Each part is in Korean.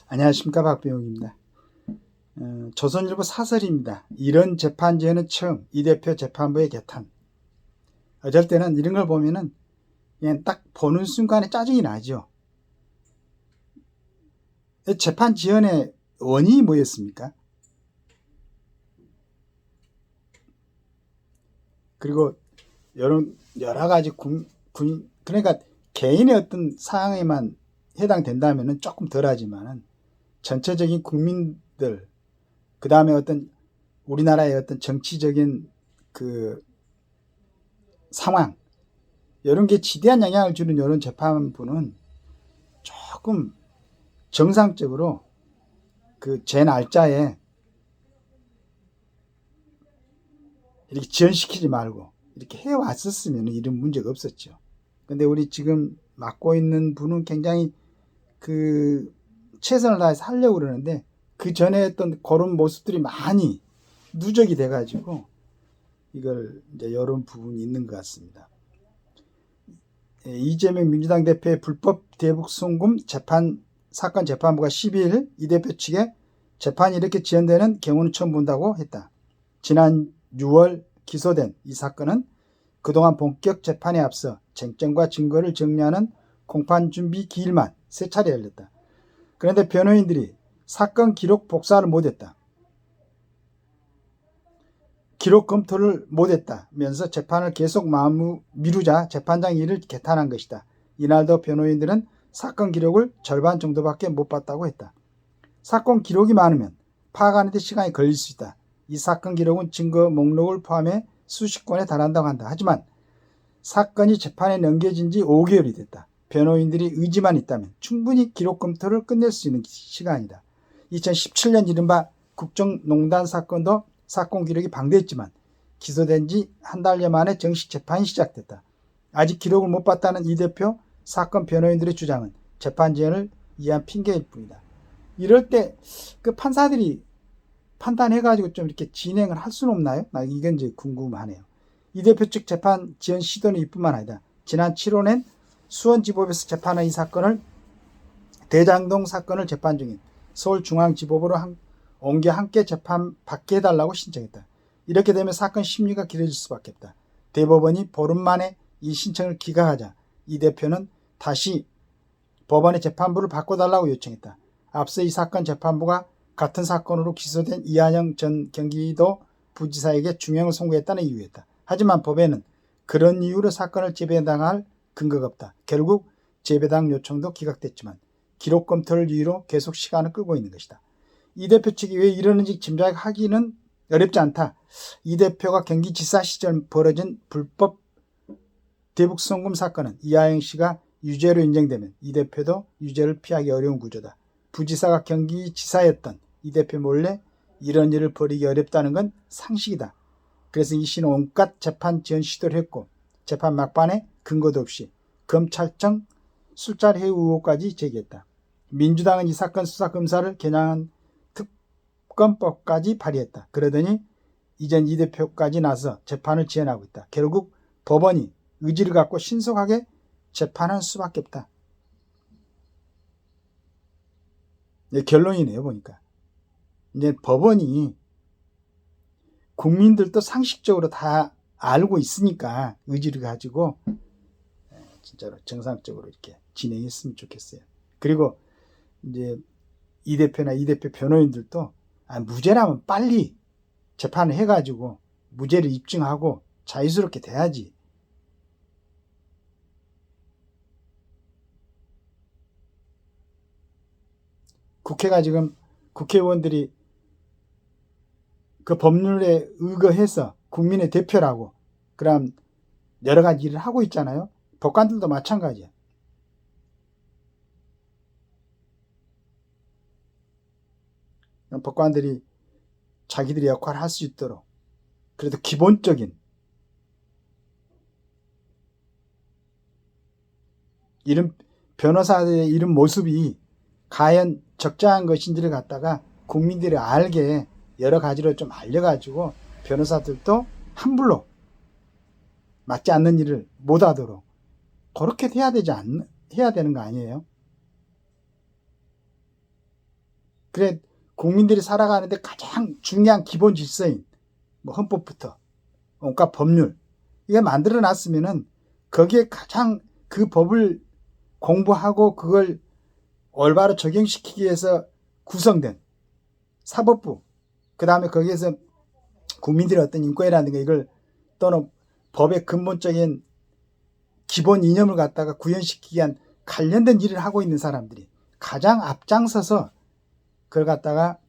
안녕하십니까, 박병욱입니다. 조선일보 사설입니다. 이런 재판지에는 처음 이 대표 재판부의 개탄. 어쩔 때는 이런 걸 보면은 그냥 딱 보는 순간에 짜증이 나죠. 재판 지연의 원인이 뭐였습니까? 그리고 여러 가지 그러니까 개인의 어떤 사항에만 해당된다면은 조금 덜하지만은 전체적인 국민들, 그 다음에 어떤 우리나라의 어떤 정치적인 그 상황, 이런 게 지대한 영향을 주는 이런 재판부는 조금 정상적으로 그 제 날짜에 이렇게 지연시키지 말고 이렇게 해왔었으면 이런 문제가 없었죠. 근데 우리 지금 맡고 있는 분은 굉장히 그 최선을 다해서 하려고 그러는데 그 전에 했던 그런 모습들이 많이 누적이 돼가지고 이걸 이제 이런 부분이 있는 것 같습니다. 이재명 민주당 대표의 불법 대북 송금 사건 재판부가 12일 이 대표 측에 재판이 이렇게 지연되는 경우는 처음 본다고 했다. 지난 6월 기소된 이 사건은 그동안 본격 재판에 앞서 쟁점과 증거를 정리하는 공판 준비 기일만 3차례 열렸다. 그런데 변호인들이 사건 기록 복사를 못했다. 기록 검토를 못했다면서 재판을 계속 미루자 재판장 이를 개탄한 것이다. 이날도 변호인들은 사건 기록을 절반 정도밖에 못 봤다고 했다. 사건 기록이 많으면 파악하는 데 시간이 걸릴 수 있다. 이 사건 기록은 증거 목록을 포함해 수십 건에 달한다고 한다. 하지만 사건이 재판에 넘겨진 지 5개월이 됐다. 변호인들이 의지만 있다면 충분히 기록 검토를 끝낼 수 있는 시간이다. 2017년 이른바 국정농단 사건도 사건 기록이 방대했지만 기소된 지 한 달여 만에 정식 재판이 시작됐다. 아직 기록을 못 봤다는 이 대표 사건 변호인들의 주장은 재판 지연을 위한 핑계일 뿐이다. 이럴 때 그 판사들이 판단해가지고 좀 이렇게 진행을 할 수는 없나요? 나 이건 이제 궁금하네요. 이 대표 측 재판 지연 시도는 이뿐만 아니다. 지난 7월엔 수원지법에서 재판한 이 사건을 대장동 사건을 재판 중인 서울중앙지법으로 옮겨 함께 재판 받게 해달라고 신청했다. 이렇게 되면 사건 심리가 길어질 수밖에 없다. 대법원이 보름 만에 이 신청을 기각하자 이 대표는 다시 법원의 재판부를 바꿔달라고 요청했다. 앞서 이 사건 재판부가 같은 사건으로 기소된 이한영 전 경기도 부지사에게 중형을 선고했다는 이유였다. 하지만 법에는 그런 이유로 사건을 재배당할 근거가 없다. 결국 재배당 요청도 기각됐지만 기록 검토를 이유로 계속 시간을 끌고 있는 것이다. 이 대표 측이 왜 이러는지 짐작하기는 어렵지 않다. 이 대표가 경기지사 시절 벌어진 불법 대북 송금 사건은 이하영 씨가 유죄로 인정되면 이 대표도 유죄를 피하기 어려운 구조다. 부지사가 경기지사였던 이 대표 몰래 이런 일을 벌이기 어렵다는 건 상식이다. 그래서 이 씨는 온갖 재판 지연 시도를 했고 재판 막판에 근거도 없이 검찰청 술자리 회의 의혹까지 제기했다. 민주당은 이 사건 수사 검사를 겨냥한 특검법까지 발의했다. 그러더니 이젠 이 대표까지 나서 재판을 지연하고 있다. 결국 법원이 의지를 갖고 신속하게 재판할 수밖에 없다. 결론이네요, 보니까. 이제 법원이 국민들도 상식적으로 다 알고 있으니까 의지를 가지고 진짜로 정상적으로 이렇게 진행했으면 좋겠어요. 그리고 이제 이 대표나 이 대표 변호인들도 무죄라면 빨리 재판을 해가지고 무죄를 입증하고 자유스럽게 돼야지. 국회가 지금 국회의원들이 그 법률에 의거해서 국민의 대표라고 그럼 여러 가지 일을 하고 있잖아요. 법관들도 마찬가지야. 법관들이 자기들의 역할을 할 수 있도록 그래도 기본적인 이런 변호사들의 이런 모습이 과연 적정한 것인지를 갖다가 국민들이 알게 여러 가지로 좀 알려가지고 변호사들도 함부로 맞지 않는 일을 못하도록 그렇게 해야 되는 거 아니에요? 그래 국민들이 살아가는데 가장 중요한 기본 질서인 뭐 헌법부터 온갖 법률 이게 만들어 놨으면은 거기에 가장 그 법을 공부하고 그걸 올바로 적용시키기 위해서 구성된 사법부, 그 다음에 거기에서 국민들의 어떤 인권이라든가 이걸 또는 법의 근본적인 기본 이념을 갖다가 구현시키기 위한 관련된 일을 하고 있는 사람들이 가장 앞장서서 그걸 갖다가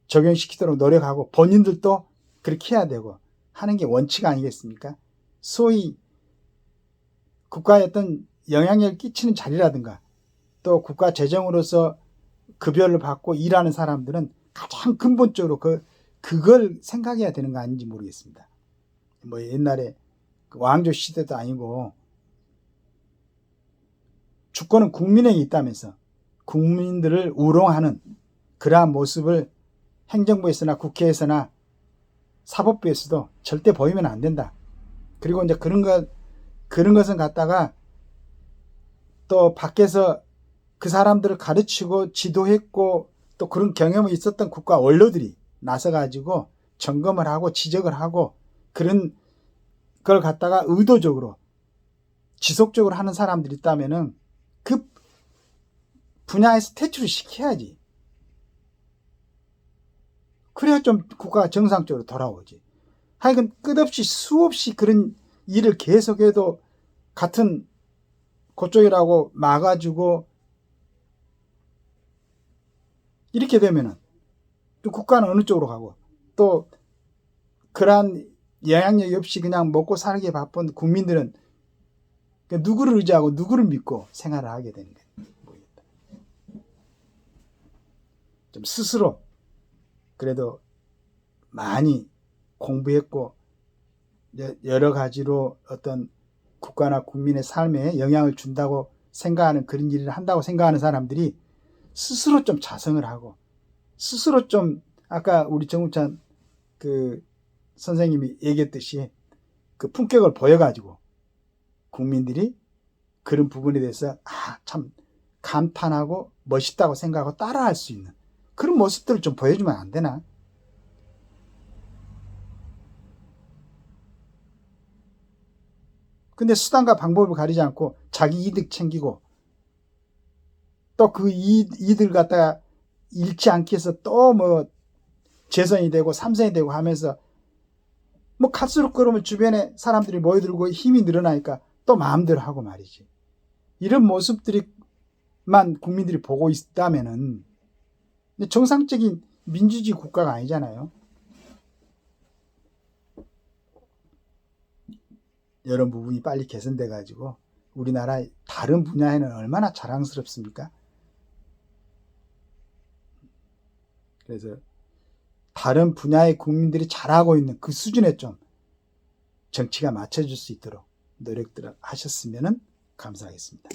적용시키도록 노력하고 본인들도 그렇게 해야 되고 하는 게 원칙 아니겠습니까? 소위 국가에 어떤 영향력을 끼치는 자리라든가 또 국가 재정으로서 급여를 받고 일하는 사람들은 가장 근본적으로 그걸 생각해야 되는 거 아닌지 모르겠습니다. 뭐 옛날에 왕조 시대도 아니고 주권은 국민에게 있다면서 국민들을 우롱하는 그러한 모습을 행정부에서나 국회에서나 사법부에서도 절대 보이면 안 된다. 그리고 이제 그런 것은 갖다가 또 밖에서 그 사람들을 가르치고 지도했고 또 그런 경험이 있었던 국가 원로들이 나서가지고 점검을 하고 지적을 하고 그런 걸 갖다가 의도적으로 지속적으로 하는 사람들이 있다면은 그 분야에서 퇴출을 시켜야지. 그래야 좀 국가가 정상적으로 돌아오지. 하여간 끝없이 수없이 그런 일을 계속해도 같은 그쪽이라고 막아주고 이렇게 되면은 또 국가는 어느 쪽으로 가고 또 그러한 영향력이 없이 그냥 먹고 살기 바쁜 국민들은 누구를 의지하고 누구를 믿고 생활을 하게 되는 거예요. 모르겠다. 좀 스스로 그래도 많이 공부했고 여러 가지로 어떤 국가나 국민의 삶에 영향을 준다고 생각하는 그런 일을 한다고 생각하는 사람들이 스스로 좀 자성을 하고 스스로 좀 아까 우리 정우찬 그 선생님이 얘기했듯이 그 품격을 보여가지고 국민들이 그런 부분에 대해서 참 감탄하고 멋있다고 생각하고 따라할 수 있는 그런 모습들을 좀 보여주면 안 되나? 근데 수단과 방법을 가리지 않고 자기 이득 챙기고 또 그 이득을 갖다가 잃지 않기 위해서 또 뭐 재선이 되고 삼선이 되고 하면서 뭐 갈수록 그러면 주변에 사람들이 모여들고 힘이 늘어나니까 또 마음대로 하고 말이지. 이런 모습들만 국민들이 보고 있다면은 정상적인 민주주의 국가가 아니잖아요. 이런 부분이 빨리 개선돼 가지고 우리나라 다른 분야에는 얼마나 자랑스럽습니까? 그래서 다른 분야의 국민들이 잘하고 있는 그 수준에 좀 정치가 맞춰줄 수 있도록 노력들을 하셨으면 감사하겠습니다.